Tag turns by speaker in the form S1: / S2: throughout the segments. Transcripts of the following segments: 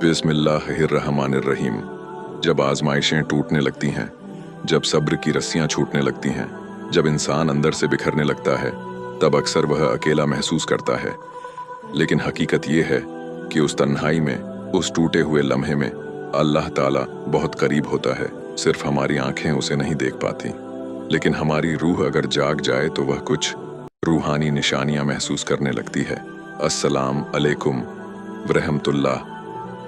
S1: बिस्मिल्लाहिर्रहमानिर्रहीम। जब आजमाइशें टूटने लगती हैं, जब सब्र की रस्सियां छूटने लगती हैं, जब इंसान अंदर से बिखरने लगता है, तब अक्सर वह अकेला महसूस करता है। लेकिन हकीकत ये है कि उस तन्हाई में, उस टूटे हुए लम्हे में अल्लाह ताला बहुत करीब होता है। सिर्फ हमारी आंखें उसे नहीं देख पाती, लेकिन हमारी रूह अगर जाग जाए तो वह कुछ रूहानी निशानियां महसूस करने लगती है। अस्सलाम अलैकुम वरहमतुल्लाह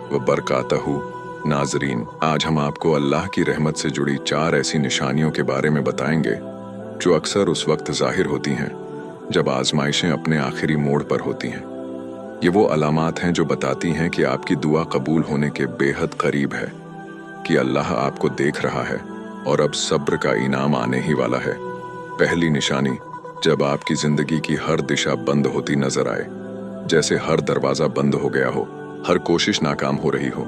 S1: व बरकातहू। नाजरीन, आज हम आपको अल्लाह की रहमत से जुड़ी 4 ऐसी निशानियों के बारे में बताएंगे जो अक्सर उस वक्त जाहिर होती हैं जब आजमाइशें अपने आखिरी मोड़ पर होती हैं। ये वो अलामात हैं जो बताती हैं कि आपकी दुआ कबूल होने के बेहद करीब है, कि अल्लाह आपको देख रहा है और अब सब्र का इनाम आने ही वाला है। पहली निशानी, जब आपकी जिंदगी की हर दिशा बंद होती नजर आए, जैसे हर दरवाजा बंद हो गया हो, हर कोशिश नाकाम हो रही हो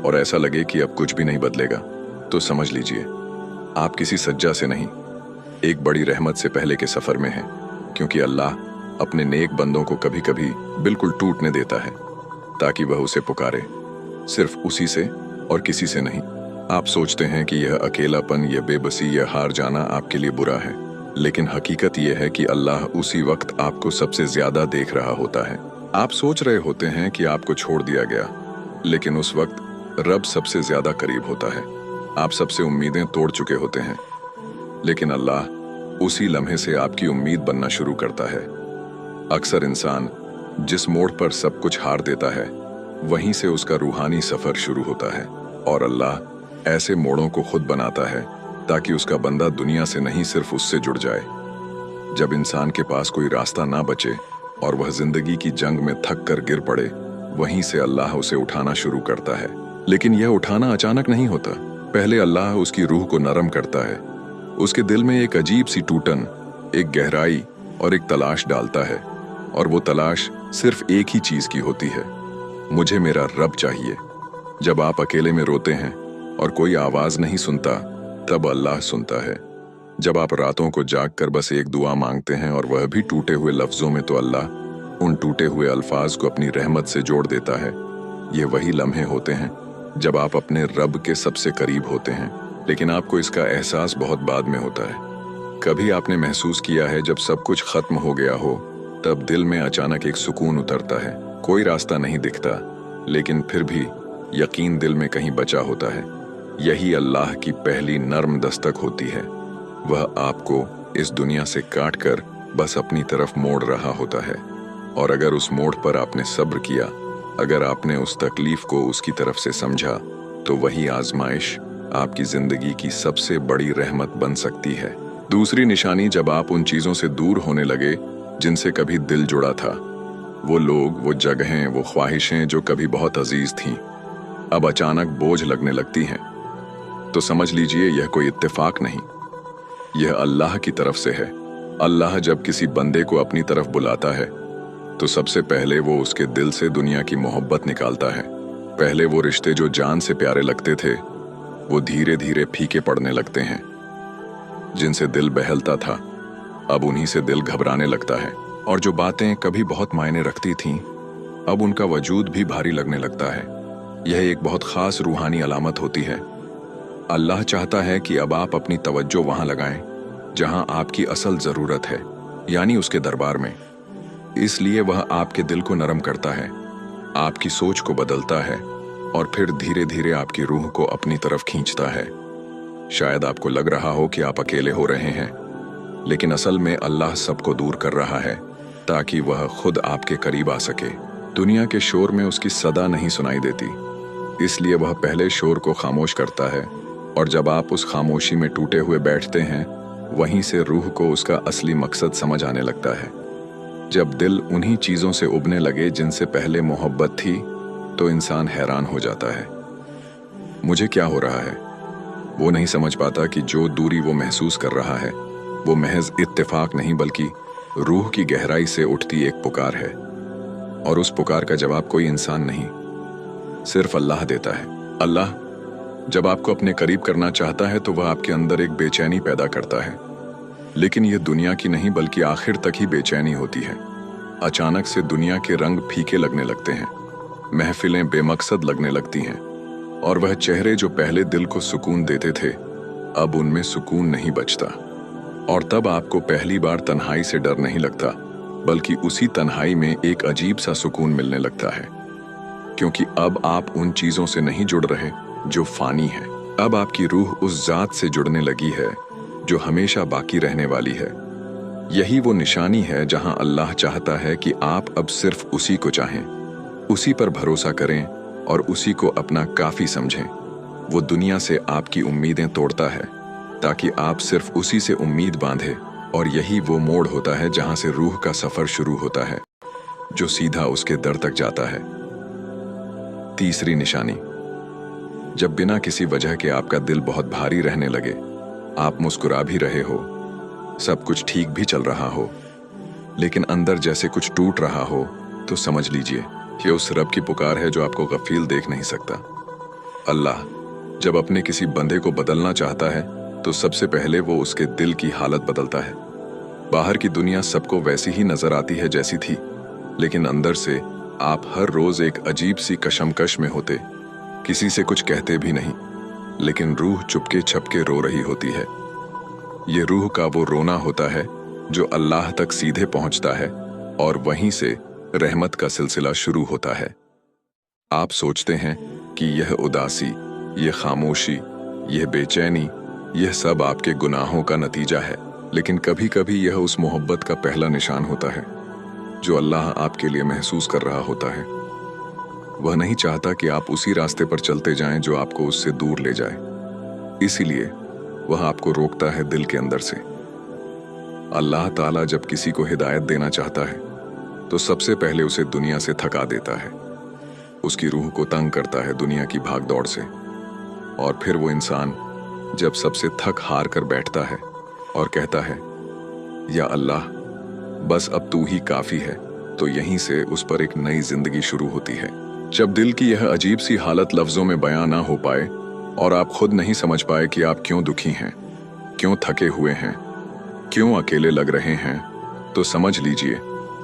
S1: और ऐसा लगे कि अब कुछ भी नहीं बदलेगा, तो समझ लीजिए आप किसी सज्जा से नहीं, एक बड़ी रहमत से पहले के सफर में हैं। क्योंकि अल्लाह अपने नेक बंदों को कभी कभी बिल्कुल टूटने देता है ताकि वह उसे पुकारे, सिर्फ उसी से और किसी से नहीं। आप सोचते हैं कि यह अकेलापन, यह बेबसी, यह हार जाना आपके लिए बुरा है, लेकिन हकीकत यह है कि अल्लाह उसी वक्त आपको सबसे ज्यादा देख रहा होता है। आप सोच रहे होते हैं कि आपको छोड़ दिया गया, लेकिन उस वक्त रब सबसे ज्यादा करीब होता है। आप सबसे उम्मीदें तोड़ चुके होते हैं, लेकिन अल्लाह उसी लम्हे से आपकी उम्मीद बनना शुरू करता है। अक्सर इंसान जिस मोड़ पर सब कुछ हार देता है, वहीं से उसका रूहानी सफर शुरू होता है, और अल्लाह ऐसे मोड़ों को खुद बनाता है ताकि उसका बंदा दुनिया से नहीं, सिर्फ उससे जुड़ जाए। जब इंसान के पास कोई रास्ता ना बचे और वह जिंदगी की जंग में थक कर गिर पड़े, वहीं से अल्लाह उसे उठाना शुरू करता है। लेकिन यह उठाना अचानक नहीं होता। पहले अल्लाह उसकी रूह को नरम करता है, उसके दिल में एक अजीब सी टूटन, एक गहराई और एक तलाश डालता है, और वो तलाश सिर्फ एक ही चीज की होती है, मुझे मेरा रब चाहिए। जब आप अकेले में रोते हैं और कोई आवाज नहीं सुनता, तब अल्लाह सुनता है। जब आप रातों को जाग कर बस एक दुआ मांगते हैं और वह भी टूटे हुए लफ्जों में, तो अल्लाह उन टूटे हुए अल्फाज को अपनी रहमत से जोड़ देता है। ये वही लम्हे होते हैं जब आप अपने रब के सबसे करीब होते हैं, लेकिन आपको इसका एहसास बहुत बाद में होता है। कभी आपने महसूस किया है जब सब कुछ खत्म हो गया हो, तब दिल में अचानक एक सुकून उतरता है। कोई रास्ता नहीं दिखता, लेकिन फिर भी यकीन दिल में कहीं बचा होता है। यही अल्लाह की पहली नर्म दस्तक होती है। वह आपको इस दुनिया से काट कर बस अपनी तरफ मोड़ रहा होता है, और अगर उस मोड़ पर आपने सब्र किया, अगर आपने उस तकलीफ को उसकी तरफ से समझा, तो वही आजमाइश आपकी जिंदगी की सबसे बड़ी रहमत बन सकती है। दूसरी निशानी, जब आप उन चीजों से दूर होने लगे जिनसे कभी दिल जुड़ा था, वो लोग, वो जगहें, वो ख्वाहिशें जो कभी बहुत अजीज थीं, अब अचानक बोझ लगने लगती हैं, तो समझ लीजिए यह कोई इत्तेफाक नहीं, यह अल्लाह की तरफ से है। अल्लाह जब किसी बंदे को अपनी तरफ बुलाता है, तो सबसे पहले वो उसके दिल से दुनिया की मोहब्बत निकालता है। पहले वो रिश्ते जो जान से प्यारे लगते थे, वो धीरे धीरे फीके पड़ने लगते हैं। जिनसे दिल बहलता था, अब उन्हीं से दिल घबराने लगता है, और जो बातें कभी बहुत मायने रखती थीं, अब उनका वजूद भी भारी लगने लगता है। यह एक बहुत खास रूहानी अलामत होती है। अल्लाह चाहता है कि अब आप अपनी तवज्जो वहां लगाएं जहां आपकी असल जरूरत है, यानी उसके दरबार में। इसलिए वह आपके दिल को नरम करता है, आपकी सोच को बदलता है, और फिर धीरे धीरे आपकी रूह को अपनी तरफ खींचता है। शायद आपको लग रहा हो कि आप अकेले हो रहे हैं, लेकिन असल में अल्लाह सबको दूर कर रहा है ताकि वह खुद आपके करीब आ सके। दुनिया के शोर में उसकी सदा नहीं सुनाई देती, इसलिए वह पहले शोर को खामोश करता है, और जब आप उस खामोशी में टूटे हुए बैठते हैं, वहीं से रूह को उसका असली मकसद समझ आने लगता है। जब दिल उन्हीं चीजों से उबने लगे जिनसे पहले मोहब्बत थी, तो इंसान हैरान हो जाता है, मुझे क्या हो रहा है। वो नहीं समझ पाता कि जो दूरी वो महसूस कर रहा है, वो महज इत्तेफाक नहीं, बल्कि रूह की गहराई से उठती एक पुकार है, और उस पुकार का जवाब कोई इंसान नहीं, सिर्फ अल्लाह देता है। अल्लाह जब आपको अपने करीब करना चाहता है, तो वह आपके अंदर एक बेचैनी पैदा करता है, लेकिन यह दुनिया की नहीं, बल्कि आखिर तक ही बेचैनी होती है। अचानक से दुनिया के रंग फीके लगने लगते हैं, महफिलें बेमकसद लगने लगती हैं, और वह चेहरे जो पहले दिल को सुकून देते थे, अब उनमें सुकून नहीं बचता। और तब आपको पहली बार तन्हाई से डर नहीं लगता, बल्कि उसी तन्हाई में एक अजीब सा सुकून मिलने लगता है, क्योंकि अब आप उन चीजों से नहीं जुड़ रहे जो फानी है। अब आपकी रूह उस जात से जुड़ने लगी है जो हमेशा बाकी रहने वाली है। यही वो निशानी है जहां अल्लाह चाहता है कि आप अब सिर्फ उसी को चाहें, उसी पर भरोसा करें और उसी को अपना काफी समझें। वो दुनिया से आपकी उम्मीदें तोड़ता है ताकि आप सिर्फ उसी से उम्मीद बांधे, और यही वो मोड़ होता है जहां से रूह का सफर शुरू होता है, जो सीधा उसके दर तक जाता है। तीसरी निशानी, जब बिना किसी वजह के आपका दिल बहुत भारी रहने लगे, आप मुस्कुरा भी रहे हो, सब कुछ ठीक भी चल रहा हो, लेकिन अंदर जैसे कुछ टूट रहा हो, तो समझ लीजिए ये उस रब की पुकार है जो आपको गफील देख नहीं सकता। अल्लाह जब अपने किसी बंदे को बदलना चाहता है तो सबसे पहले वो उसके दिल की हालत बदलता है। बाहर की दुनिया सबको वैसी ही नजर आती है जैसी थी, लेकिन अंदर से आप हर रोज एक अजीब सी कशमकश में होते, किसी से कुछ कहते भी नहीं, लेकिन रूह चुपके छपके रो रही होती है। ये रूह का वो रोना होता है जो अल्लाह तक सीधे पहुंचता है, और वहीं से रहमत का सिलसिला शुरू होता है। आप सोचते हैं कि यह उदासी, यह खामोशी, यह बेचैनी, यह सब आपके गुनाहों का नतीजा है, लेकिन कभी कभी यह उस मोहब्बत का पहला निशान होता है जो अल्लाह आपके लिए महसूस कर रहा होता है। वह नहीं चाहता कि आप उसी रास्ते पर चलते जाएं जो आपको उससे दूर ले जाए, इसीलिए वह आपको रोकता है दिल के अंदर से। अल्लाह ताला जब किसी को हिदायत देना चाहता है तो सबसे पहले उसे दुनिया से थका देता है, उसकी रूह को तंग करता है दुनिया की भाग दौड़ से, और फिर वो इंसान जब सबसे थक हार कर बैठता है और कहता है, या अल्लाह बस अब तू ही काफी है, तो यहीं से उस पर एक नई जिंदगी शुरू होती है। जब दिल की यह अजीब सी हालत लफ्जों में बयां ना हो पाए और आप खुद नहीं समझ पाए कि आप क्यों दुखी हैं, क्यों थके हुए हैं, क्यों अकेले लग रहे हैं, तो समझ लीजिए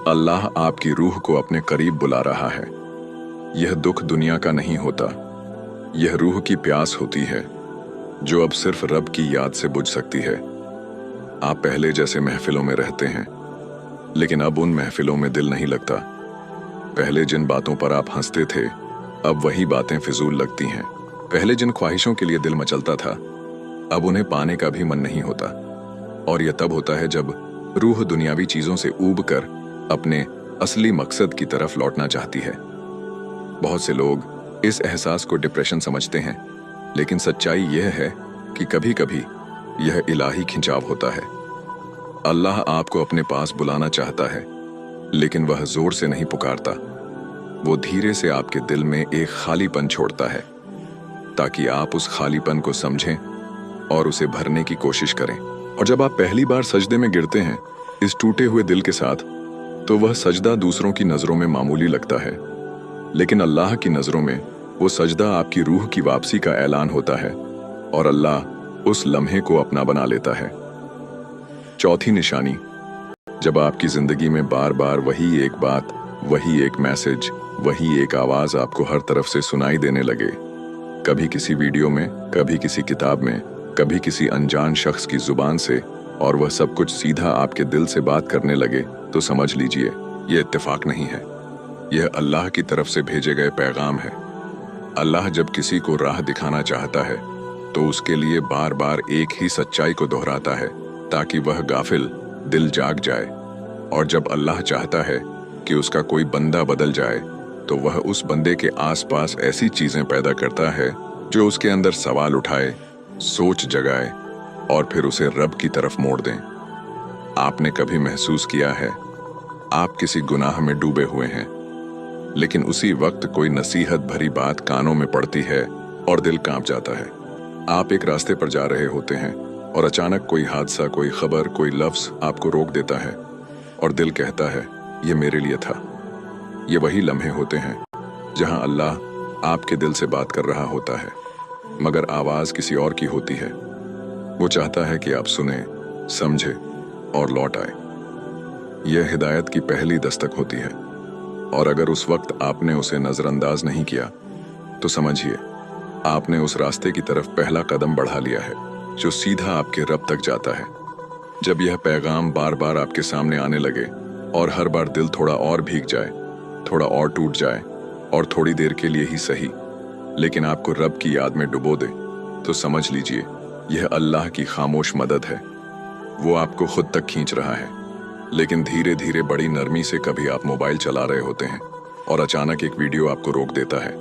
S1: अल्लाह आपकी रूह को अपने करीब बुला रहा है। यह दुख दुनिया का नहीं होता, यह रूह की प्यास होती है जो अब सिर्फ रब की याद से बुझ सकती है। आप पहले जैसे महफिलों में रहते हैं, लेकिन अब उन महफिलों में दिल नहीं लगता। पहले जिन बातों पर आप हंसते थे, अब वही बातें फिजूल लगती हैं। पहले जिन ख्वाहिशों के लिए दिल मचलता था, अब उन्हें पाने का भी मन नहीं होता। और यह तब होता है जब रूह दुनियावी चीजों से ऊब कर अपने असली मकसद की तरफ लौटना चाहती है। बहुत से लोग इस एहसास को डिप्रेशन समझते हैं, लेकिन सच्चाई यह है कि कभी कभी यह इलाही खिंचाव होता है। अल्लाह आपको अपने पास बुलाना चाहता है, लेकिन वह जोर से नहीं पुकारता। वो धीरे से आपके दिल में एक खालीपन छोड़ता है, ताकि आप उस खालीपन को समझें और उसे भरने की कोशिश करें। और जब आप पहली बार सजदे में गिरते हैं इस टूटे हुए दिल के साथ, तो वह सजदा दूसरों की नजरों में मामूली लगता है, लेकिन अल्लाह की नजरों में वो सजदा आपकी रूह की वापसी का ऐलान होता है, और अल्लाह उस लम्हे को अपना बना लेता है। चौथी निशानी, जब आपकी जिंदगी में बार बार वही एक बात, वही एक मैसेज, वही एक आवाज आपको हर तरफ से सुनाई देने लगे, कभी किसी वीडियो में, कभी किसी किताब में, कभी किसी अनजान शख्स की जुबान से, और वह सब कुछ सीधा आपके दिल से बात करने लगे, तो समझ लीजिए यह इत्तेफाक नहीं है, यह अल्लाह की तरफ से भेजे गए पैगाम है। अल्लाह जब किसी को राह दिखाना चाहता है तो उसके लिए बार बार एक ही सच्चाई को दोहराता है, ताकि वह गाफिल दिल जाग जाए। और जब अल्लाह चाहता है कि उसका कोई बंदा बदल जाए, तो वह उस बंदे के आसपास ऐसी चीजें पैदा करता है जो उसके अंदर सवाल उठाए, सोच जगाए, और फिर उसे रब की तरफ मोड़ दें। आपने कभी महसूस किया है आप किसी गुनाह में डूबे हुए हैं, लेकिन उसी वक्त कोई नसीहत भरी बात कानों में पड़ती है और दिल कांप जाता है। आप एक रास्ते पर जा रहे होते हैं और अचानक कोई हादसा, कोई खबर, कोई लफ्ज आपको रोक देता है, और दिल कहता है ये मेरे लिए था। ये वही लम्हे होते हैं जहां अल्लाह आपके दिल से बात कर रहा होता है, मगर आवाज किसी और की होती है। वो चाहता है कि आप सुने, समझे और लौट आए। यह हिदायत की पहली दस्तक होती है। और अगर उस वक्त आपने उसे नज़रअंदाज नहीं किया तो समझिए आपने उस रास्ते की तरफ पहला कदम बढ़ा लिया है जो सीधा आपके रब तक जाता है। जब यह पैगाम बार बार आपके सामने आने लगे और हर बार दिल थोड़ा और भीग जाए, थोड़ा और टूट जाए और थोड़ी देर के लिए ही सही लेकिन आपको रब की याद में डुबो दे, तो समझ लीजिए यह अल्लाह की खामोश मदद है। वो आपको खुद तक खींच रहा है। लेकिन धीरे धीरे बड़ी नरमी से कभी आप मोबाइल चला रहे होते हैं और अचानक एक वीडियो आपको रोक देता है।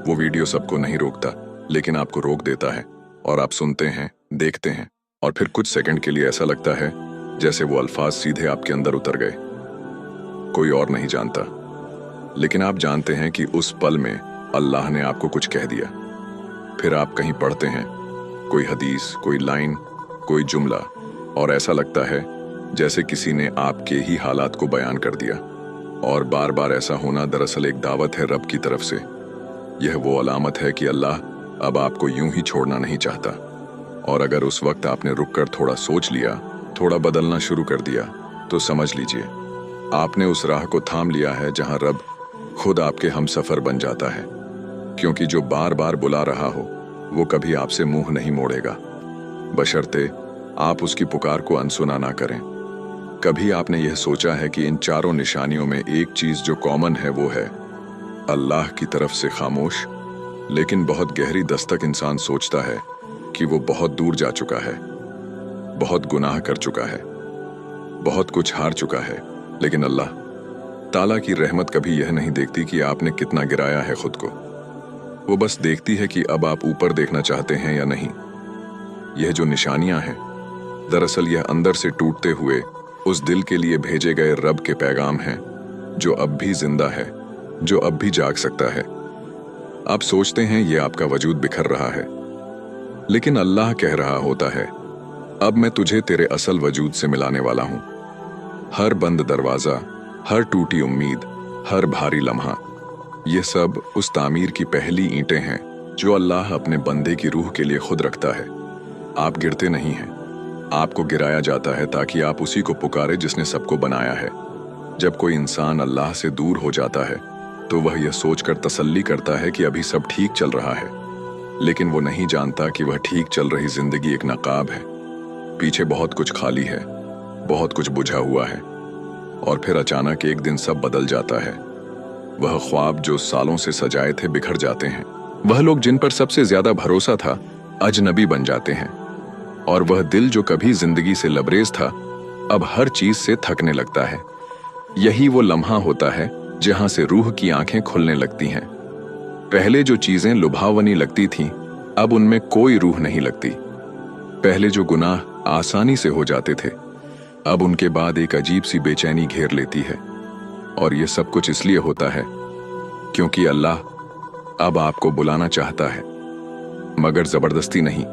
S1: वो वीडियो सबको नहीं रोकता लेकिन आपको रोक देता है और आप सुनते हैं, देखते हैं और फिर कुछ सेकंड के लिए ऐसा लगता है जैसे वो अल्फाज सीधे आपके अंदर उतर गए। कोई और नहीं जानता, लेकिन आप जानते हैं कि उस पल में अल्लाह ने आपको कुछ कह दिया। फिर आप कहीं पढ़ते हैं, कोई हदीस, कोई लाइन, कोई जुमला, और ऐसा लगता है जैसे किसी ने आपके ही हालात को बयान कर दिया। और बार बार ऐसा होना दरअसल एक दावत है रब की तरफ से। यह वो अलामत है कि अल्लाह अब आपको यूं ही छोड़ना नहीं चाहता। और अगर उस वक्त आपने रुककर थोड़ा सोच लिया, थोड़ा बदलना शुरू कर दिया, तो समझ लीजिए आपने उस राह को थाम लिया है जहां रब खुद आपके हमसफर बन जाता है। क्योंकि जो बार बार बुला रहा हो वो कभी आपसे मुंह नहीं मोड़ेगा, बशर्ते आप उसकी पुकार को अनसुना ना करें। कभी आपने यह सोचा है कि इन चारों निशानियों में एक चीज जो कॉमन है वो है अल्लाह की तरफ से खामोश, लेकिन बहुत गहरी दस्तक इंसान सोचता है कि वो बहुत दूर जा चुका है, बहुत गुनाह कर चुका है, बहुत कुछ हार चुका है। लेकिन अल्लाह ताला की रहमत कभी यह नहीं देखती कि आपने कितना गिराया है खुद को। वो बस देखती है कि अब आप ऊपर देखना चाहते हैं या नहीं। यह जो निशानियां हैं दरअसल यह अंदर से टूटते हुए उस दिल के लिए भेजे गए रब के पैगाम हैं जो अब भी जिंदा है, जो अब भी जाग सकता है। आप सोचते हैं ये आपका वजूद बिखर रहा है, लेकिन अल्लाह कह रहा होता है अब मैं तुझे तेरे असल वजूद से मिलाने वाला हूं। हर बंद दरवाजा, हर टूटी उम्मीद, हर भारी लम्हा, ये सब उस तामीर की पहली ईंटें हैं जो अल्लाह अपने बंदे की रूह के लिए खुद रखता है। आप गिरते नहीं हैं, आपको गिराया जाता है ताकि आप उसी को पुकारे जिसने सबको बनाया है। जब कोई इंसान अल्लाह से दूर हो जाता है तो वह यह सोचकर तसल्ली करता है कि अभी सब ठीक चल रहा है, लेकिन वो नहीं जानता कि वह ठीक चल रही जिंदगी एक नकाब है। पीछे बहुत कुछ खाली है, बहुत कुछ बुझा हुआ है, और फिर अचानक एक दिन सब बदल जाता है। वह ख्वाब जो सालों से सजाए थे बिखर जाते हैं। वह लोग जिन पर सबसे ज्यादा भरोसा था अजनबी बन जाते हैं, और वह दिल जो कभी जिंदगी से लबरेज था अब हर चीज से थकने लगता है। यही वो लम्हा होता है जहां से रूह की आंखें खुलने लगती हैं। पहले जो चीजें लुभावनी लगती थीं अब उनमें कोई रूह नहीं लगती। पहले जो गुनाह आसानी से हो जाते थे अब उनके बाद एक अजीब सी बेचैनी घेर लेती है। और ये सब कुछ इसलिए होता है क्योंकि अल्लाह अब आपको बुलाना चाहता है, मगर जबरदस्ती नहीं,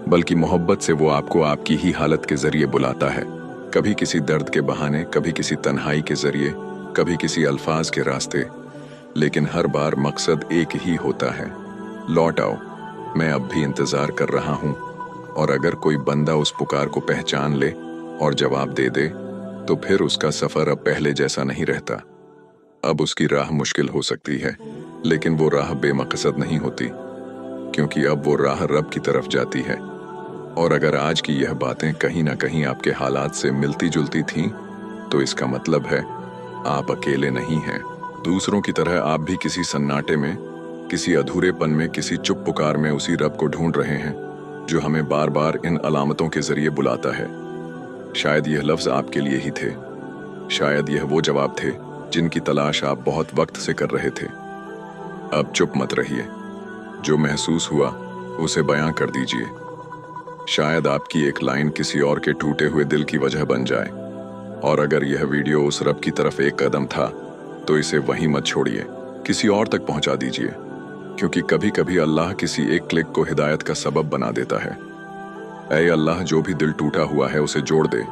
S1: बल्कि मोहब्बत से वो आपको आपकी ही हालत के जरिए बुलाता है। कभी किसी दर्द के बहाने, कभी किसी तन्हाई के जरिए, कभी किसी अल्फाज के रास्ते, लेकिन हर बार मकसद एक ही होता है, लौट आओ, मैं अब भी इंतजार कर रहा हूं। और अगर कोई बंदा उस पुकार को पहचान ले और जवाब दे दे तो फिर उसका सफर अब पहले जैसा नहीं रहता। अब उसकी राह मुश्किल हो सकती है, लेकिन वो राह बेमकसद नहीं होती, क्योंकि अब वो राह रब की तरफ जाती है। और अगर आज की यह बातें कहीं ना कहीं आपके हालात से मिलती जुलती थीं, तो इसका मतलब है आप अकेले नहीं हैं। दूसरों की तरह आप भी किसी सन्नाटे में, किसी अधूरेपन में, किसी चुप पुकार में उसी रब को ढूंढ रहे हैं जो हमें बार बार इन अलामतों के जरिए बुलाता है। शायद यह लफ्ज आपके लिए ही थे, शायद यह वो जवाब थे जिनकी तलाश आप बहुत वक्त से कर रहे थे। अब चुप मत रहिए, जो महसूस हुआ उसे बयां कर दीजिए। शायद आपकी एक लाइन किसी और के टूटे हुए दिल की वजह बन जाए। और अगर यह वीडियो उस रब की तरफ एक कदम था तो इसे वहीं मत छोड़िए, किसी और तक पहुंचा दीजिए, क्योंकि कभी कभी अल्लाह किसी एक क्लिक को हिदायत का सबब बना देता है। ऐ अल्लाह, जो भी दिल टूटा हुआ है उसे जोड़ दे,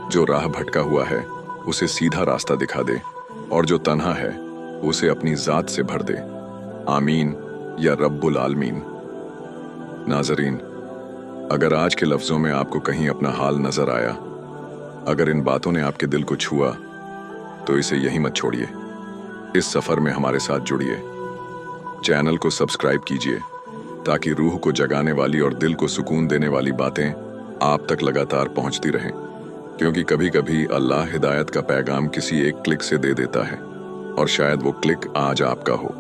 S1: जो राह भटका हुआ है उसे सीधा रास्ता दिखा दे, और जो तन्हा है उसे अपनी जात से भर दे। आमीन या रब्बुल आलमीन। नाजरीन, अगर आज के लफ्जों में आपको कहीं अपना हाल नजर आया, अगर इन बातों ने आपके दिल को छुआ, तो इसे यहीं मत छोड़िए। इस सफ़र में हमारे साथ जुड़िए। चैनल को सब्सक्राइब कीजिए ताकि रूह को जगाने वाली और दिल को सुकून देने वाली बातें आप तक लगातार पहुंचती रहें, क्योंकि कभी कभी अल्लाह हिदायत का पैगाम किसी एक क्लिक से दे देता है, और शायद वो क्लिक आज आपका हो।